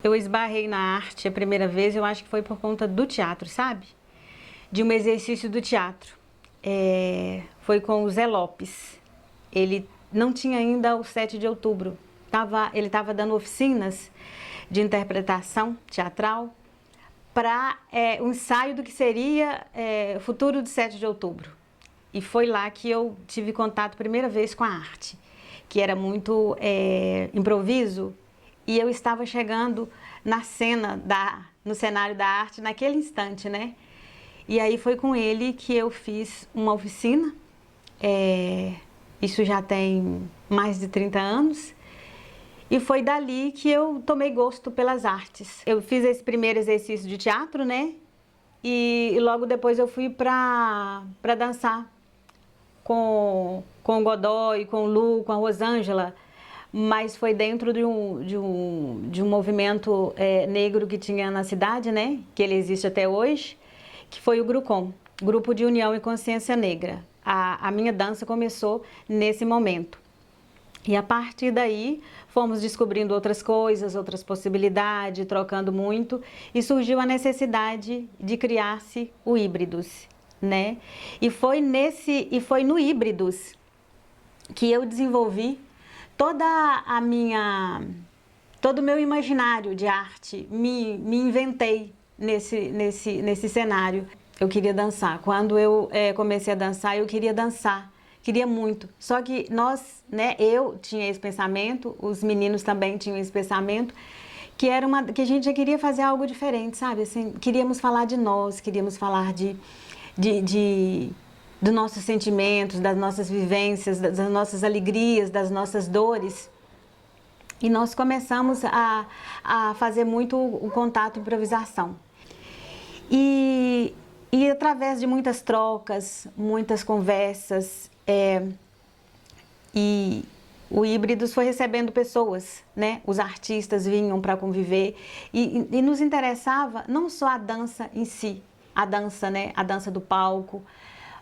Eu esbarrei na arte a primeira vez, eu acho que foi por conta do teatro, sabe? De um exercício do teatro. Foi com o Zé Lopes. Ele não tinha ainda o 7 de outubro. Ele estava dando oficinas de interpretação teatral para um ensaio do que seria o futuro do 7 de outubro. E foi lá que eu tive contato primeira vez com a arte, que era muito improviso, e eu estava chegando na cena, no cenário da arte naquele instante, né? E aí foi com ele que eu fiz uma oficina, isso já tem mais de 30 anos, e foi dali que eu tomei gosto pelas artes. Eu fiz esse primeiro exercício de teatro, né? E logo depois eu fui para dançar com o Godoy, com o Lu, com a Rosângela, mas foi dentro de um movimento negro que tinha na cidade, né? Que ele existe até hoje, que foi o GRUCON, Grupo de União e Consciência Negra. A minha dança começou nesse momento. E a partir daí fomos descobrindo outras coisas, outras possibilidades, trocando muito, e surgiu a necessidade de criar-se o Híbridos, né? E foi no Híbridos que eu desenvolvi todo o meu imaginário de arte, me inventei nesse cenário. Eu queria dançar. Quando eu comecei a dançar, eu queria dançar. Queria muito. Só que nós, né, eu tinha esse pensamento, os meninos também tinham esse pensamento, que a gente já queria fazer algo diferente, sabe? Assim, queríamos falar de nós, queríamos falar dos nossos sentimentos, das nossas vivências, das nossas alegrias, das nossas dores. E nós começamos a fazer muito o contato e improvisação. E através de muitas trocas, muitas conversas, e o Híbridos foi recebendo pessoas, né? Os artistas vinham para conviver e nos interessava não só a dança em si, a dança, né? A dança do palco,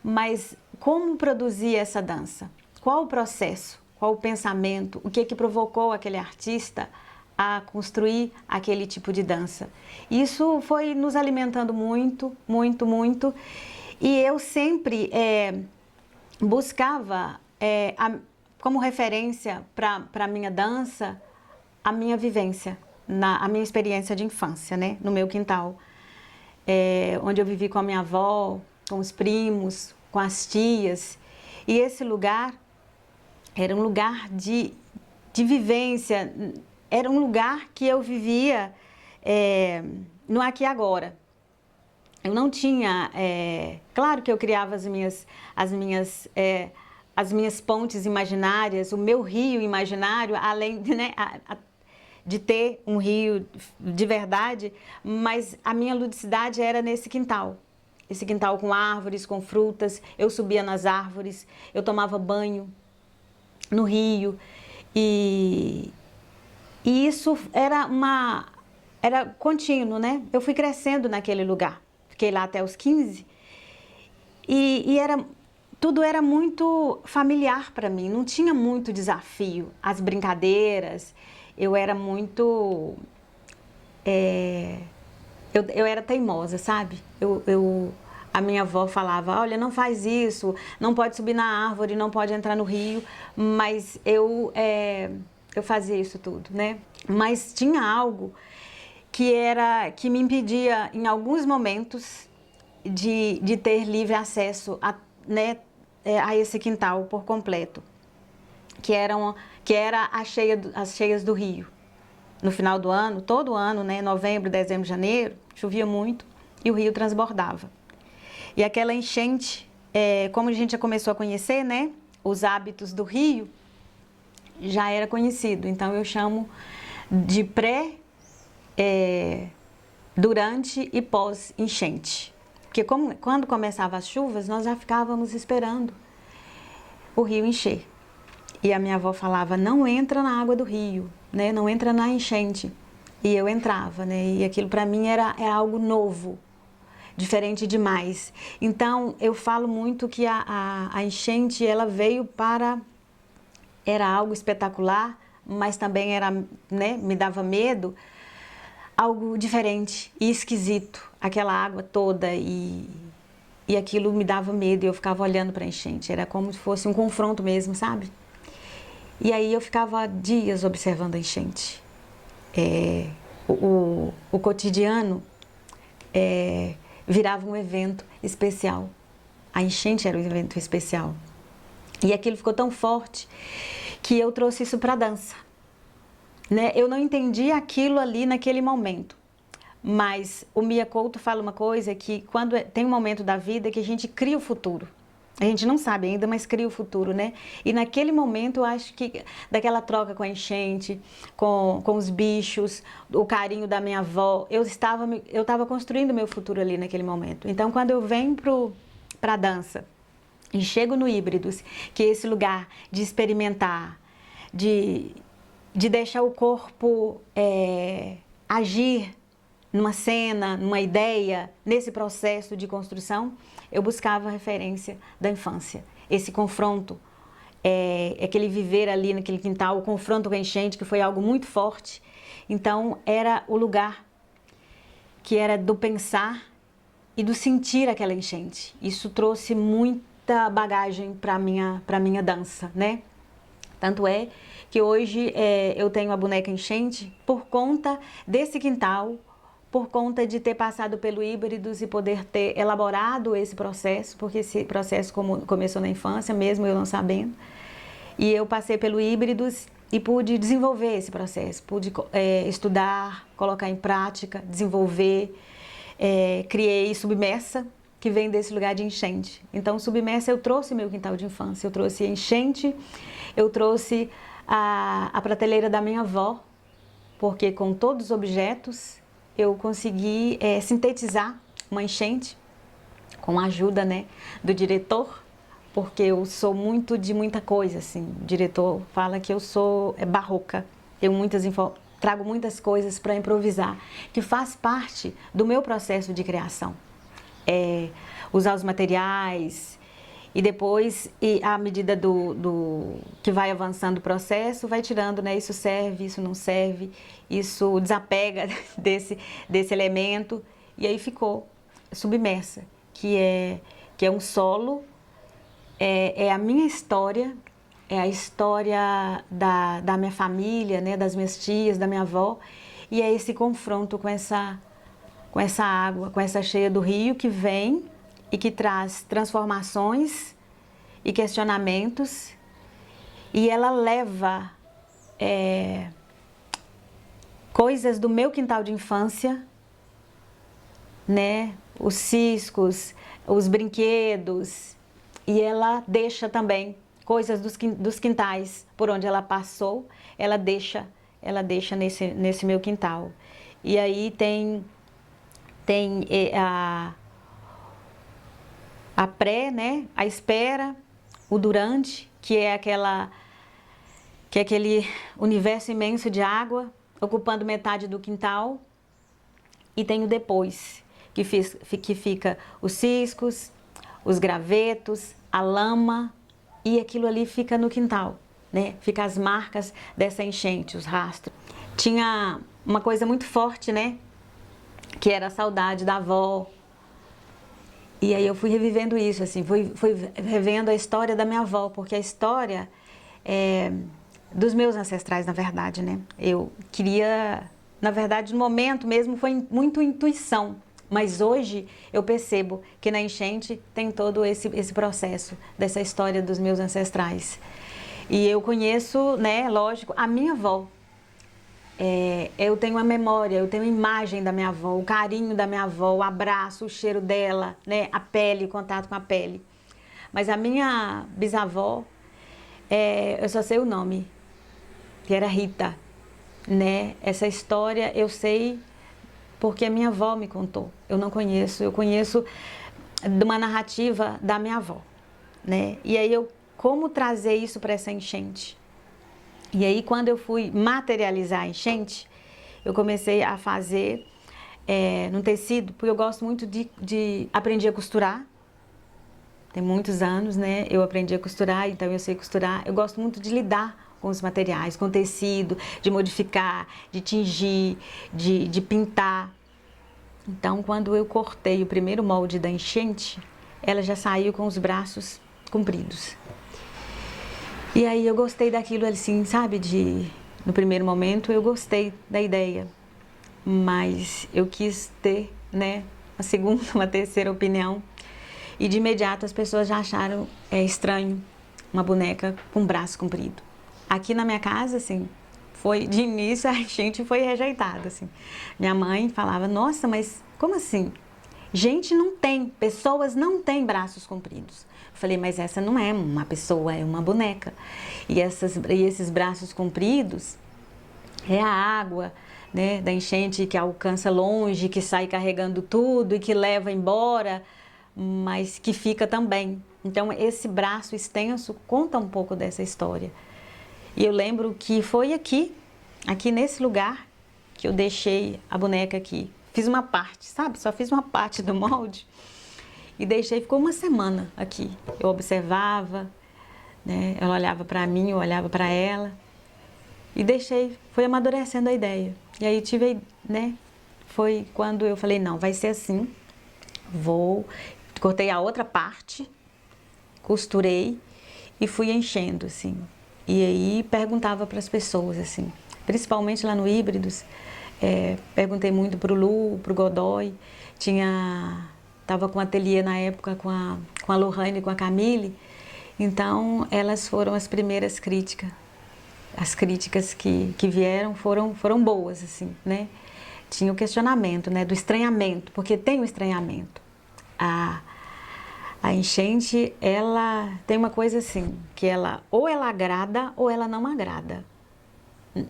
mas como produzir essa dança, qual o processo, qual o pensamento, o que provocou aquele artista a construir aquele tipo de dança. Isso foi nos alimentando muito, muito, muito, e eu sempre buscava como referência para a minha dança a minha vivência, a minha experiência de infância, né, no meu quintal, onde eu vivi com a minha avó, com os primos, com as tias, e esse lugar era um lugar de vivência, era um lugar que eu vivia no aqui e agora. Eu não tinha, claro que eu criava as minhas pontes imaginárias, o meu rio imaginário, além de, né, de ter um rio de verdade, mas a minha ludicidade era nesse quintal. Esse quintal com árvores, com frutas, eu subia nas árvores, eu tomava banho no rio, e isso era contínuo, né? Eu fui crescendo naquele lugar, fiquei lá até os 15, e tudo era muito familiar para mim, não tinha muito desafio, as brincadeiras, eu era muito... Eu era teimosa, sabe? A minha avó falava, olha, não faz isso, não pode subir na árvore, não pode entrar no rio, mas eu fazia isso tudo, né? Mas tinha algo que me impedia, em alguns momentos, de ter livre acesso a esse quintal por completo, que era as cheias do rio. No final do ano, todo ano, né, novembro, dezembro, janeiro, chovia muito e o rio transbordava. E aquela enchente, como a gente já começou a conhecer, né, os hábitos do rio, já era conhecido. Então eu chamo de durante e pós-enchente. Porque quando começavam as chuvas, nós já ficávamos esperando o rio encher. E a minha avó falava, não entra na água do rio, né? Não entra na enchente. E eu entrava, né? E aquilo para mim era algo novo, diferente demais. Então eu falo muito que a enchente, ela veio era algo espetacular, mas também era, né, me dava medo, algo diferente e esquisito, aquela água toda e aquilo me dava medo e eu ficava olhando para a enchente, era como se fosse um confronto mesmo, sabe? E aí eu ficava dias observando a enchente. O cotidiano virava um evento especial, a enchente era um evento especial. E aquilo ficou tão forte que eu trouxe isso para a dança. Né? Eu não entendi aquilo ali naquele momento, mas o Mia Couto fala uma coisa que quando tem um momento da vida que a gente cria o futuro. A gente não sabe ainda, mas cria o futuro, né? E naquele momento eu acho que daquela troca com a enchente, com os bichos, o carinho da minha avó, eu estava construindo meu futuro ali naquele momento. Então quando eu venho para a dança e chego no Híbridos, que é esse lugar de experimentar, de deixar o corpo agir numa cena, numa ideia, nesse processo de construção, eu buscava a referência da infância. Esse confronto, aquele viver ali naquele quintal, o confronto com a enchente, que foi algo muito forte. Então, era o lugar que era do pensar e do sentir aquela enchente. Isso trouxe muita bagagem para a minha dança, né? Tanto é que hoje eu tenho a boneca enchente por conta desse quintal, por conta de ter passado pelo Híbridos e poder ter elaborado esse processo, porque esse processo começou na infância, mesmo eu não sabendo. E eu passei pelo Híbridos e pude desenvolver esse processo, pude estudar, colocar em prática, desenvolver, criei Submersa, que vem desse lugar de enchente. Então, Submersa eu trouxe meu quintal de infância, eu trouxe enchente, eu trouxe a prateleira da minha avó, porque com todos os objetos eu consegui sintetizar uma enchente, com a ajuda, né, do diretor, porque eu sou muito de muita coisa, assim. O diretor fala que eu sou barroca, trago muitas coisas para improvisar, que faz parte do meu processo de criação. Usar os materiais e depois, à medida que vai avançando o processo, vai tirando, né? Isso serve, isso não serve, isso desapega desse elemento e aí ficou Submersa, que é um solo, é a minha história, é a história da minha família, né? Das minhas tias, da minha avó, e é esse confronto com essa água, com essa cheia do rio que vem e que traz transformações e questionamentos, e ela leva coisas do meu quintal de infância, né? Os ciscos, os brinquedos, e ela deixa também coisas dos quintais por onde ela passou, ela deixa nesse meu quintal. E aí tem a pré, né? A espera, o durante, que é aquele universo imenso de água ocupando metade do quintal, e tem o depois, que fica os ciscos, os gravetos, a lama, e aquilo ali fica no quintal, né? Fica as marcas dessa enchente, os rastros. Tinha uma coisa muito forte, né? Que era a saudade da avó. E aí eu fui revivendo isso, assim, fui revendo a história da minha avó, porque a história dos meus ancestrais, na verdade, né? Eu queria, na verdade, no momento mesmo foi muito intuição, mas hoje eu percebo que na enchente tem todo esse processo dessa história dos meus ancestrais. E eu conheço, né, lógico, a minha avó. Eu tenho a memória, eu tenho a imagem da minha avó, o carinho da minha avó, o abraço, o cheiro dela, né, a pele, o contato com a pele. Mas a minha bisavó, eu só sei o nome, que era Rita, né? Essa história eu sei porque a minha avó me contou. Eu não conheço, eu conheço de uma narrativa da minha avó, né? E aí como trazer isso para essa enchente? E aí, quando eu fui materializar a enchente, eu comecei a fazer no tecido, porque eu gosto muito de aprender a costurar. Tem muitos anos, né? Eu aprendi a costurar, então eu sei costurar. Eu gosto muito de lidar com os materiais, com o tecido, de modificar, de tingir, de pintar. Então, quando eu cortei o primeiro molde da enchente, ela já saiu com os braços compridos. E aí eu gostei daquilo assim, sabe? No primeiro momento eu gostei da ideia, mas eu quis ter, né, uma segunda, uma terceira opinião. E de imediato as pessoas já acharam estranho uma boneca com braço comprido. Aqui na minha casa, assim, foi de início a gente foi rejeitada, assim. Minha mãe falava: "Nossa, mas como assim? Gente não tem, pessoas não têm braços compridos." Eu falei: "Mas essa não é uma pessoa, é uma boneca. E esses braços compridos é a água, né, da enchente que alcança longe, que sai carregando tudo e que leva embora, mas que fica também. Então esse braço extenso conta um pouco dessa história." E eu lembro que foi aqui nesse lugar, que eu deixei a boneca aqui. Fiz uma parte, sabe? Só fiz uma parte do molde e deixei, ficou uma semana aqui. Eu observava, né? Ela olhava para mim, eu olhava para ela e deixei, foi amadurecendo a ideia. E aí né? Foi quando eu falei: "Não, vai ser assim. Cortei a outra parte, costurei e fui enchendo, assim." E aí perguntava para as pessoas, assim, principalmente lá no Híbridos, perguntei muito pro Lu, pro Godoy, tava com ateliê na época com a Lohane e com a Camille, então elas foram as primeiras críticas. As críticas que vieram foram boas, assim, né? Tinha o questionamento, né, do estranhamento, porque tem o estranhamento. A enchente, ela tem uma coisa assim, que ou ela agrada ou ela não agrada,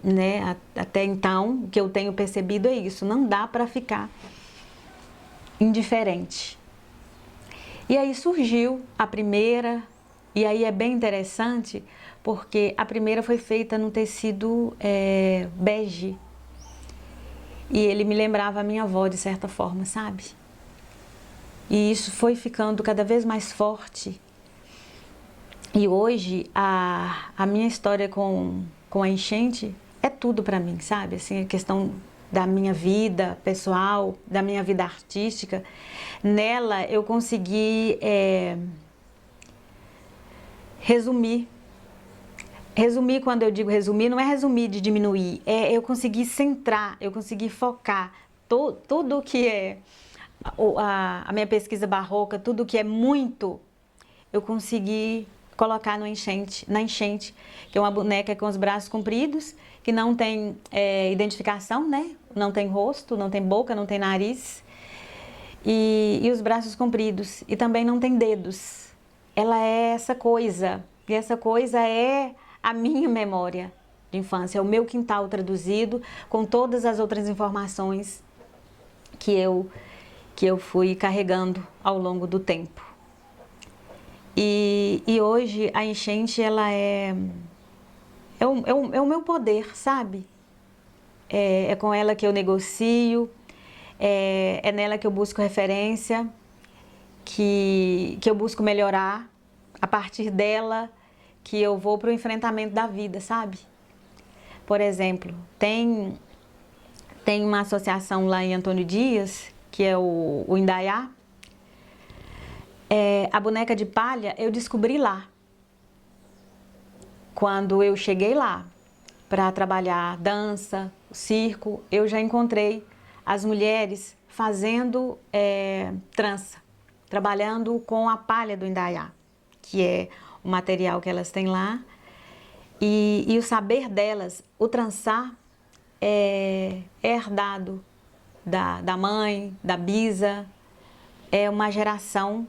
né? Até então, o que eu tenho percebido é isso, não dá para ficar indiferente. E aí surgiu a primeira, e aí é bem interessante, porque a primeira foi feita num tecido bege, e ele me lembrava a minha avó de certa forma, sabe? E isso foi ficando cada vez mais forte. E hoje a minha história com a enchente é tudo para mim, sabe? Assim, a questão da minha vida pessoal, da minha vida artística. Nela eu consegui resumir. Resumir, quando eu digo resumir, não é resumir de diminuir, eu consegui centrar, eu consegui focar tudo que é a minha pesquisa barroca, tudo que é muito, eu consegui colocar na enchente, que é uma boneca com os braços compridos, que não tem identificação, né? Não tem rosto, não tem boca, não tem nariz, e os braços compridos, e também não tem dedos. Ela é essa coisa, e essa coisa é a minha memória de infância, é o meu quintal traduzido, com todas as outras informações que eu fui carregando ao longo do tempo. E hoje a enchente, ela é o meu poder, sabe? É com ela que eu negocio, é nela que eu busco referência, que eu busco melhorar, a partir dela que eu vou para o enfrentamento da vida, sabe? Por exemplo, tem uma associação lá em Antônio Dias, que é o Indaiá. A boneca de palha eu descobri lá. Quando eu cheguei lá para trabalhar dança, circo, eu já encontrei as mulheres fazendo trança, trabalhando com a palha do Indaiá, que é o material que elas têm lá. E o saber delas, o trançar, é herdado da mãe, da bisa, é uma geração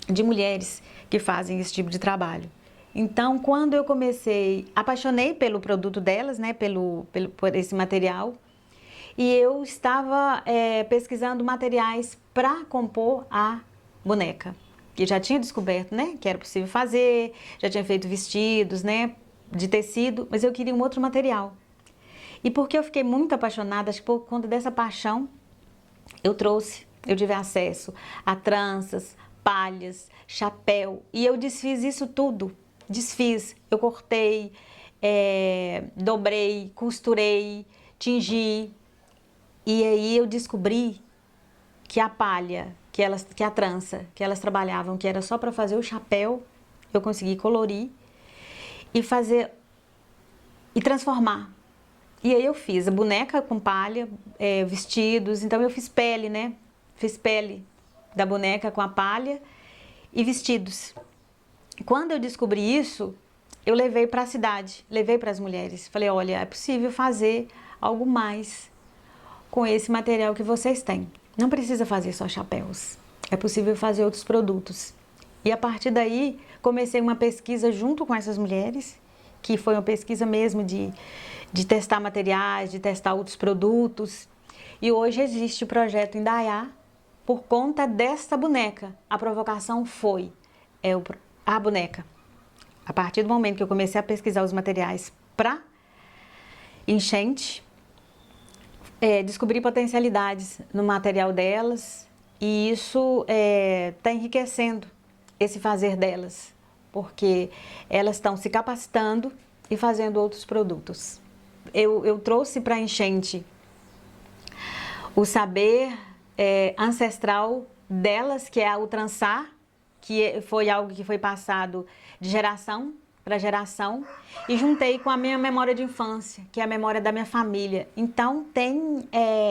de mulheres que fazem esse tipo de trabalho. Então, quando eu comecei, apaixonei pelo produto delas, né, por esse material, e eu estava pesquisando materiais para compor a boneca, que já tinha descoberto, né, que era possível fazer, já tinha feito vestidos, né, de tecido, mas eu queria um outro material. E porque eu fiquei muito apaixonada, acho que por conta dessa paixão, eu tive acesso a tranças, palhas, chapéu, e eu desfiz isso tudo. Eu cortei, dobrei, costurei, tingi. E aí eu descobri que a palha, que a trança que elas trabalhavam, que era só para fazer o chapéu, eu consegui colorir e fazer e transformar. E aí eu fiz a boneca com palha, vestidos, então eu fiz pele, né? Fiz pele da boneca com a palha e vestidos. Quando eu descobri isso, eu levei para a cidade, levei para as mulheres. Falei, olha, é possível fazer algo mais com esse material que vocês têm. Não precisa fazer só chapéus, é possível fazer outros produtos. E a partir daí, comecei uma pesquisa junto com essas mulheres, que foi uma pesquisa mesmo de testar materiais, de testar outros produtos. E hoje existe o projeto Indaiá por conta desta boneca. A provocação foi a boneca. A partir do momento que eu comecei a pesquisar os materiais para enchente, descobri potencialidades no material delas e isso está enriquecendo esse fazer delas, porque elas estão se capacitando e fazendo outros produtos. Eu trouxe para a enchente o saber ancestral delas, que é o trançar, que foi algo que foi passado de geração para geração, e juntei com a minha memória de infância, que é a memória da minha família. Então tem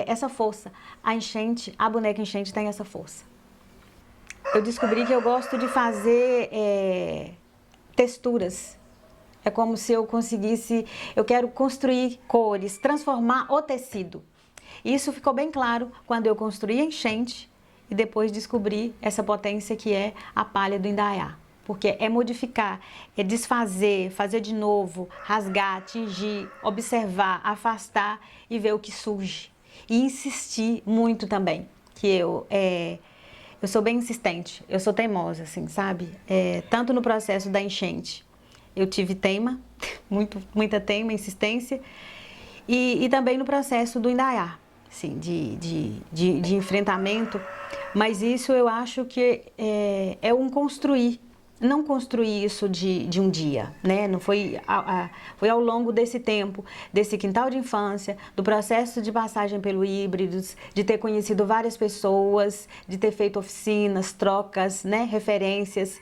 essa força. A enchente, a boneca enchente tem essa força. Eu descobri que eu gosto de fazer texturas. É como se eu conseguisse, eu quero construir cores, transformar o tecido. Isso ficou bem claro quando eu construí a enchente e depois descobri essa potência que é a palha do Indaiá. Porque é modificar, é desfazer, fazer de novo, rasgar, atingir, observar, afastar e ver o que surge. E insistir muito também, que eu sou bem insistente, eu sou teimosa, assim, sabe? Tanto no processo da enchente, eu tive teima, muita teima, insistência, e também no processo do Indaiá, assim, de enfrentamento, mas isso eu acho que é um construir. Não construir isso de um dia, né? Não foi, foi ao longo desse tempo, desse quintal de infância, do processo de passagem pelo Híbridos, de ter conhecido várias pessoas, de ter feito oficinas, trocas, né? Referências.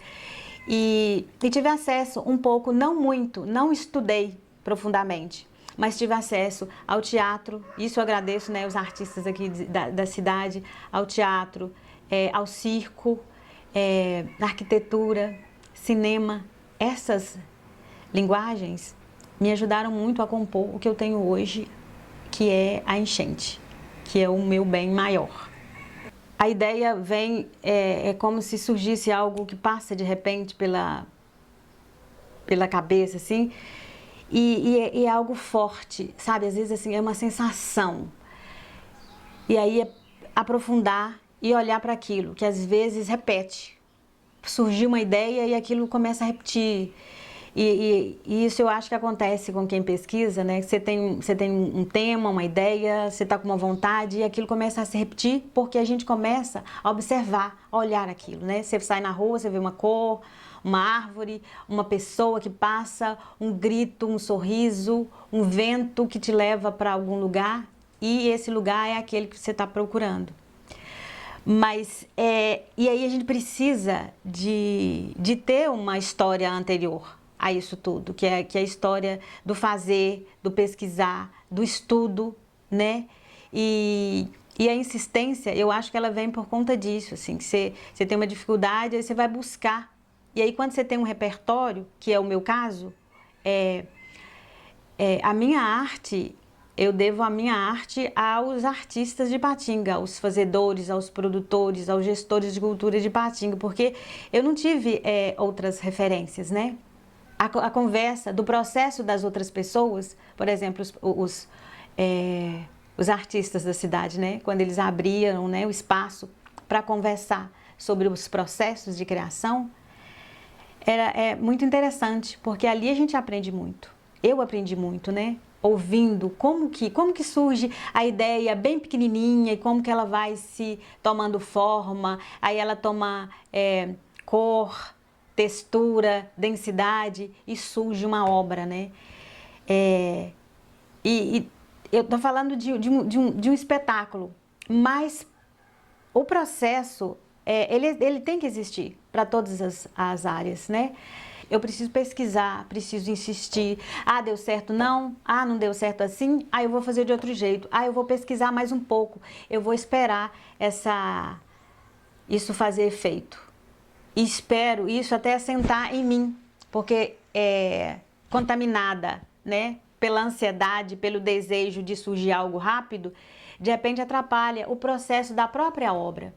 E tive acesso um pouco, não muito, não estudei profundamente, mas tive acesso ao teatro. Isso eu agradeço, né? Os artistas aqui da cidade, ao teatro, ao circo, arquitetura, cinema. Essas linguagens me ajudaram muito a compor o que eu tenho hoje, que é a enchente, que é o meu bem maior. A ideia vem, é como se surgisse algo que passa de repente pela cabeça, assim, e é algo forte, sabe? Às vezes assim, é uma sensação. E aí aprofundar e olhar para aquilo, que às vezes repete. Surgiu uma ideia e aquilo começa a repetir. E isso eu acho que acontece com quem pesquisa, né? Você tem um tema, uma ideia, você está com uma vontade e aquilo começa a se repetir porque a gente começa a observar, a olhar aquilo, né? Você sai na rua, você vê uma cor, uma árvore, uma pessoa que passa, um grito, um sorriso, um vento que te leva para algum lugar e esse lugar é aquele que você está procurando. Mas, e aí a gente precisa de ter uma história anterior a isso tudo, que é a história do fazer, do pesquisar, do estudo, né? E a insistência, eu acho que ela vem por conta disso, assim, que você tem uma dificuldade, aí você vai buscar. E aí quando você tem um repertório, que é o meu caso, a minha arte... Eu devo a minha arte aos artistas de Ipatinga, aos fazedores, aos produtores, aos gestores de cultura de Ipatinga, porque eu não tive outras referências, né? A conversa do processo das outras pessoas, por exemplo, os artistas da cidade, né? Quando eles abriam, né, o espaço para conversar sobre os processos de criação, é muito interessante, porque ali a gente aprende muito. Eu aprendi muito, né? Ouvindo como que surge a ideia bem pequenininha e como que ela vai se tomando forma, aí ela toma cor, textura, densidade e surge uma obra, né? E eu estou falando de um espetáculo, mas o processo, ele tem que existir para todas as áreas, né? Eu preciso pesquisar, preciso insistir. Ah, deu certo não? Ah, não deu certo assim? Ah, eu vou fazer de outro jeito. Ah, eu vou pesquisar mais um pouco. Eu vou esperar isso fazer efeito. E espero isso até assentar em mim, porque contaminada, né, pela ansiedade, pelo desejo de surgir algo rápido, de repente atrapalha o processo da própria obra.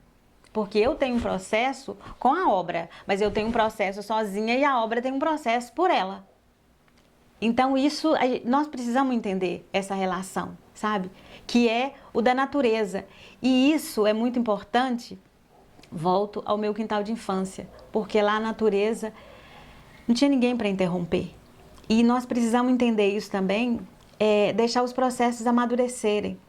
Porque eu tenho um processo com a obra, mas eu tenho um processo sozinha e a obra tem um processo por ela. Então nós precisamos entender essa relação, sabe? Que é o da natureza. E isso é muito importante. Volto ao meu quintal de infância, porque lá a natureza não tinha ninguém para interromper. E nós precisamos entender isso também, deixar os processos amadurecerem.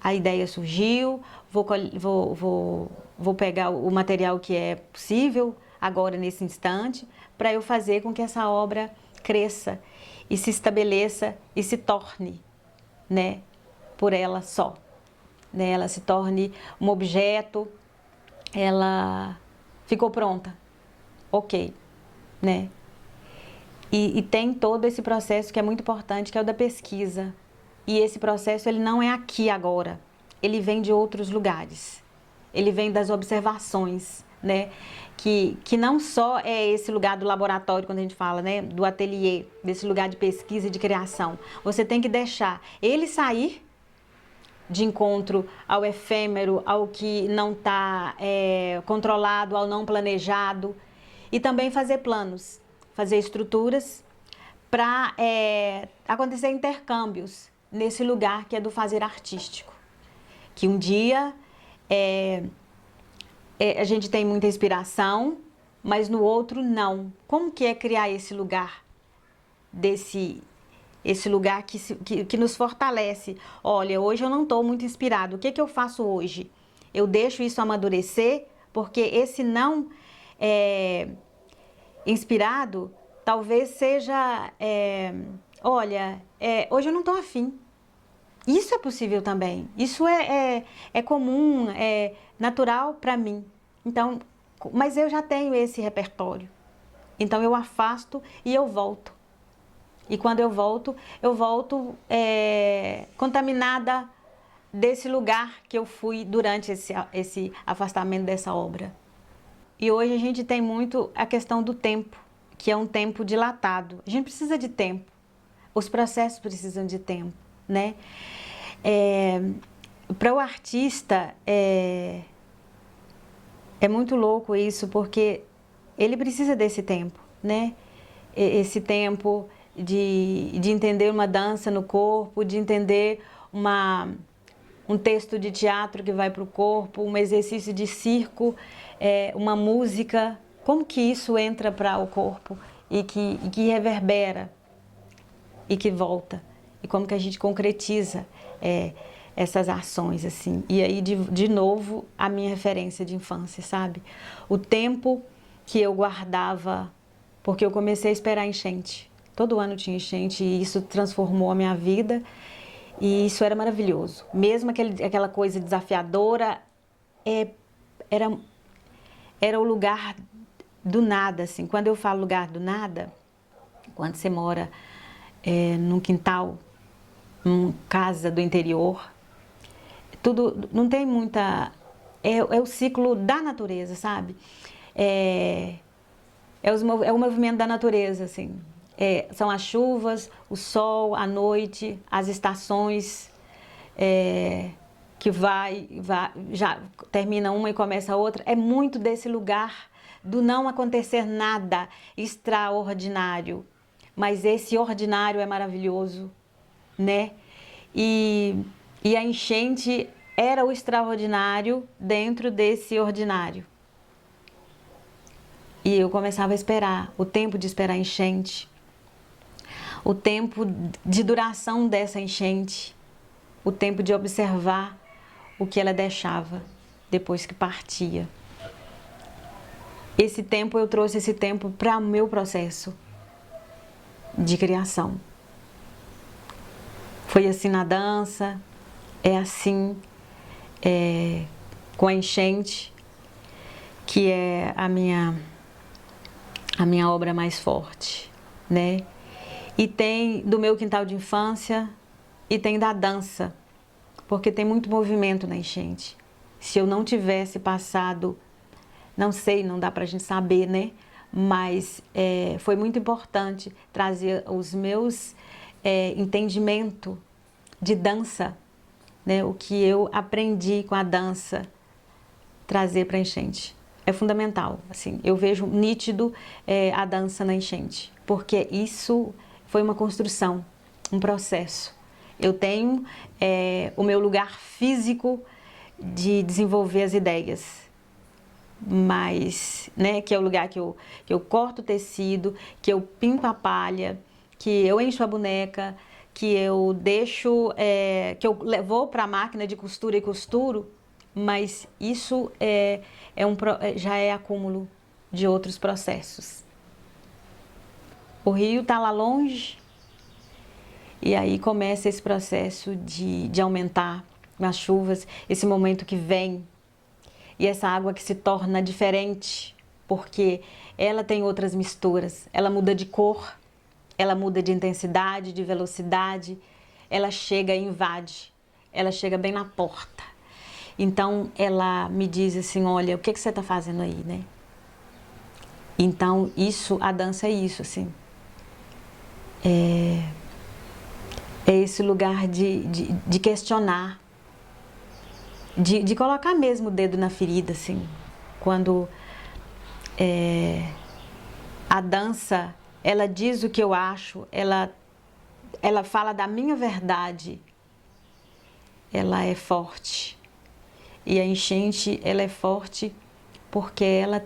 A ideia surgiu, vou pegar o material que é possível agora nesse instante, para eu fazer com que essa obra cresça e se estabeleça e se torne, né, por ela só. Né, ela se torne um objeto, ela ficou pronta, ok, né? E tem todo esse processo que é muito importante, que é o da pesquisa. E esse processo, ele não é aqui agora, ele vem de outros lugares, ele vem das observações, né? Que não só é esse lugar do laboratório, quando a gente fala, né, do ateliê, desse lugar de pesquisa e de criação. Você tem que deixar ele sair de encontro ao efêmero, ao que não está controlado, ao não planejado, e também fazer planos, fazer estruturas para acontecer intercâmbios nesse lugar que é do fazer artístico. Que um dia a gente tem muita inspiração, mas no outro não. Como que é criar esse lugar esse lugar que nos fortalece? Olha, hoje eu não estou muito inspirado, o que eu faço hoje? Eu deixo isso amadurecer, porque esse não inspirado talvez seja, olha, hoje eu não estou afim. Isso é possível também, isso é comum, é natural para mim. Então, mas eu já tenho esse repertório, então eu afasto e eu volto. E quando eu volto contaminada desse lugar que eu fui durante esse afastamento dessa obra. E hoje a gente tem muito a questão do tempo, que é um tempo dilatado. A gente precisa de tempo, os processos precisam de tempo, né? Para o artista é muito louco isso, porque ele precisa desse tempo, né? Esse tempo de entender uma dança no corpo, de entender um texto de teatro que vai para o corpo, um exercício de circo, uma música, como que isso entra para o corpo e que reverbera e que volta, e como que a gente concretiza essas ações, assim. E aí, de novo, a minha referência de infância, sabe? O tempo que eu guardava, porque eu comecei a esperar enchente. Todo ano tinha enchente e isso transformou a minha vida e isso era maravilhoso. Mesmo aquela coisa desafiadora, era o lugar do nada, assim. Quando eu falo lugar do nada, quando você mora num quintal, numa casa do interior, tudo não tem muita... É o ciclo da natureza, sabe? É o movimento da natureza, assim. São as chuvas, o sol, a noite, as estações que já termina uma e começa a outra. É muito desse lugar do não acontecer nada extraordinário, mas esse ordinário é maravilhoso, né? E a enchente era o extraordinário dentro desse ordinário. E eu começava a esperar, o tempo de esperar a enchente, o tempo de duração dessa enchente, o tempo de observar o que ela deixava depois que partia. Eu trouxe esse tempo para o meu processo de criação. Foi assim na dança, é assim com a enchente, que é a minha obra mais forte, né? E tem do meu quintal de infância e tem da dança, porque tem muito movimento na enchente. Se eu não tivesse passado, não sei, não dá pra gente saber, né? Mas foi muito importante trazer os meus entendimentos de dança, né? O que eu aprendi com a dança, trazer para a enchente. É fundamental, assim, eu vejo nítido a dança na enchente, porque isso foi uma construção, um processo. Eu tenho o meu lugar físico de desenvolver as ideias, mas, né, que é o lugar que eu corto o tecido, que eu pinto a palha, que eu encho a boneca, que eu deixo, que eu vou para a máquina de costura e costuro, mas isso já é acúmulo de outros processos. O rio está lá longe e aí começa esse processo de aumentar as chuvas, esse momento que vem e essa água que se torna diferente, porque ela tem outras misturas, ela muda de cor, ela muda de intensidade, de velocidade, ela chega e invade, ela chega bem na porta. Então ela me diz assim, olha, o que você está fazendo aí, né? Então a dança é isso, assim. É esse lugar de questionar, de colocar mesmo o dedo na ferida, assim. Quando a dança, ela diz o que eu acho, ela fala da minha verdade, ela é forte. E a enchente, ela é forte porque ela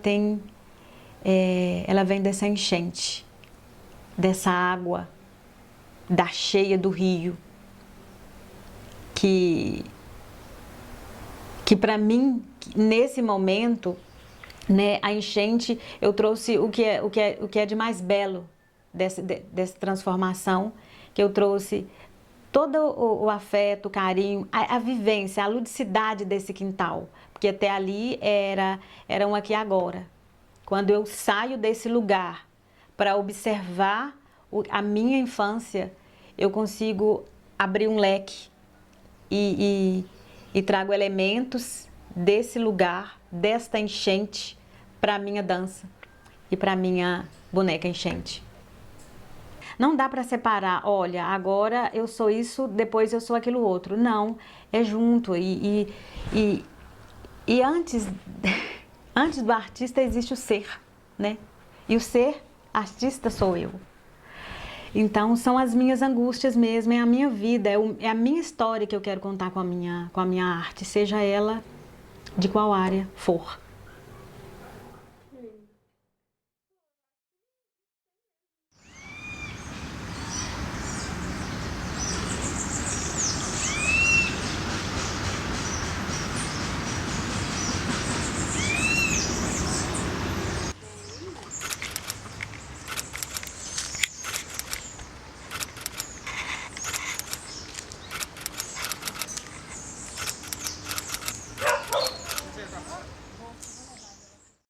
vem dessa enchente, dessa água, da cheia do rio, que para mim, nesse momento, né, a enchente, eu trouxe o que é de mais belo dessa transformação, que eu trouxe todo o afeto, o carinho, a vivência, a ludicidade desse quintal, porque até ali era um aqui e agora. Quando eu saio desse lugar para observar a minha infância, eu consigo abrir um leque e trago elementos desse lugar, desta enchente, para a minha dança e para a minha boneca enchente. Não dá para separar, olha, agora eu sou isso, depois eu sou aquilo outro. Não, é junto. E antes, antes do artista existe o ser, né? E o ser artista sou eu. Então são as minhas angústias mesmo, é a minha vida, é a minha história que eu quero contar com a minha arte, seja ela de qual área for.